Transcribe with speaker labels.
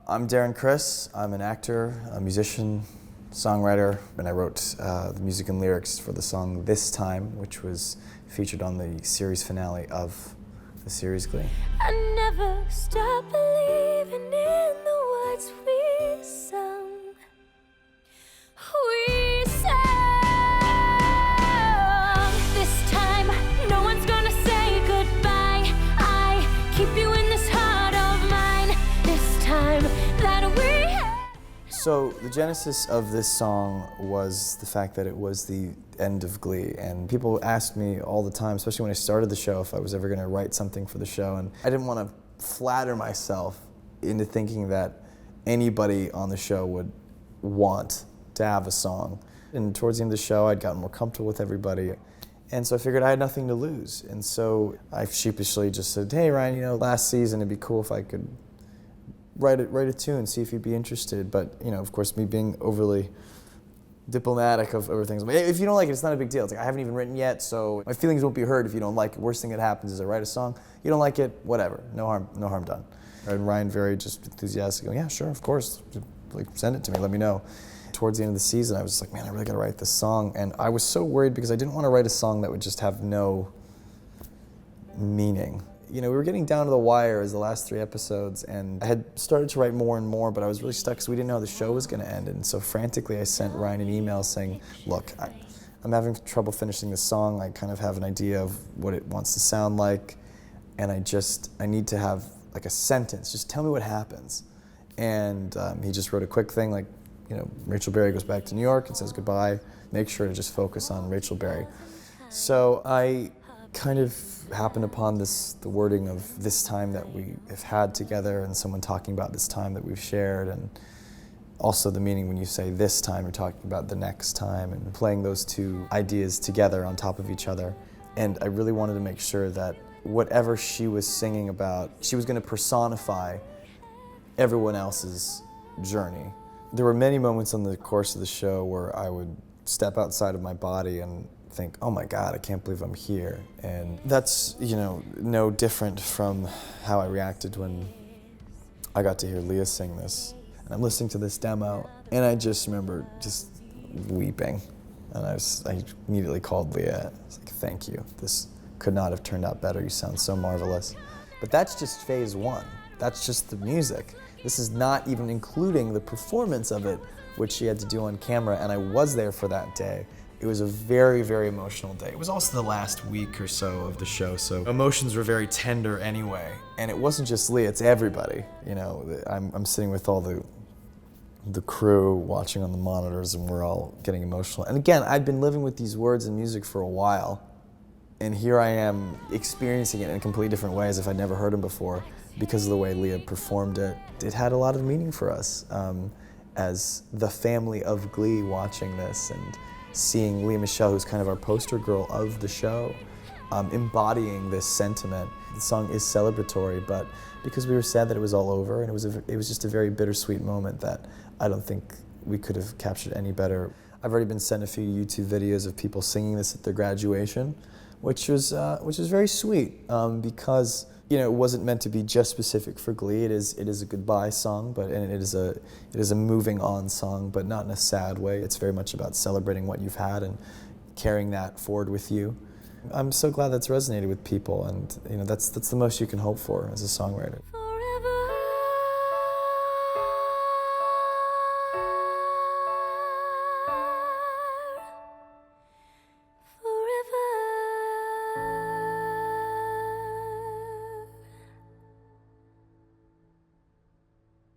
Speaker 1: I'm Darren Criss. I'm an actor, a musician, songwriter, and I wrote the music and lyrics for the song This Time, which was featured on the series finale of the series Glee.
Speaker 2: I never stop believing in the words we sung. We sang. This time, no one's gonna say goodbye. I keep you in this heart of mine. This time that we had.
Speaker 1: So the genesis of this song was the fact that it was the end of Glee, and people asked me all the time, especially when I started the show, if I was ever going to write something for the show, and I didn't want to flatter myself into thinking that anybody on the show would want to have a song. And towards the end of the show, I'd gotten more comfortable with everybody, and so I figured I had nothing to lose, and so I sheepishly just said, hey Ryan, last season it'd be cool if I could write a tune, see if you'd be interested. But of course, me being overly diplomatic of everything. If you don't like it, it's not a big deal. It's like, I haven't even written yet, so my feelings won't be hurt if you don't like it. Worst thing that happens is I write a song, you don't like it, whatever, no harm done. And Ryan very just enthusiastic, going, yeah, sure, of course, like send it to me, let me know. Towards the end of the season, I was just like, man, I really gotta write this song. And I was so worried because I didn't want to write a song that would just have no meaning. We were getting down to the wire as the last 3 episodes, and I had started to write more and more, but I was really stuck because we didn't know how the show was going to end. And so frantically I sent Ryan an email saying, look, I'm having trouble finishing this song. I kind of have an idea of what it wants to sound like, and I need to have like a sentence. Just tell me what happens. And he just wrote a quick thing like, Rachel Berry goes back to New York and says goodbye. Make sure to just focus on Rachel Berry. So I kind of happened upon the wording of this time that we have had together, and someone talking about this time that we've shared, and also the meaning when you say this time, you're talking about the next time, and playing those two ideas together on top of each other. And I really wanted to make sure that whatever she was singing about, she was going to personify everyone else's journey. There were many moments in the course of the show where I would step outside of my body and think, oh my God, I can't believe I'm here. And that's, no different from how I reacted when I got to hear Leah sing this. And I'm listening to this demo, and I just remember just weeping. And I immediately called Leah. I was like, thank you. This could not have turned out better. You sound so marvelous. But that's just phase 1. That's just the music. This is not even including the performance of it, which she had to do on camera, and I was there for that day. It was a very, very emotional day. It was also the last week or so of the show, so emotions were very tender anyway. And it wasn't just Leah, it's everybody. I'm sitting with all the crew watching on the monitors, and we're all getting emotional. And again, I'd been living with these words and music for a while, and here I am experiencing it in a completely different way as if I'd never heard them before because of the way Leah performed it. It had a lot of meaning for us as the family of Glee watching this, and seeing Leah Michelle, who's kind of our poster girl of the show, embodying this sentiment. The song is celebratory, but because we were sad that it was all over, and it was just a very bittersweet moment that I don't think we could have captured any better. I've already been sent a few YouTube videos of people singing this at their graduation, which was very sweet because it wasn't meant to be just specific for Glee. It is a goodbye song, and it is a moving on song, but not in a sad way. It's very much about celebrating what you've had and carrying that forward with you. I'm so glad that's resonated with people, and that's the most you can hope for as a songwriter.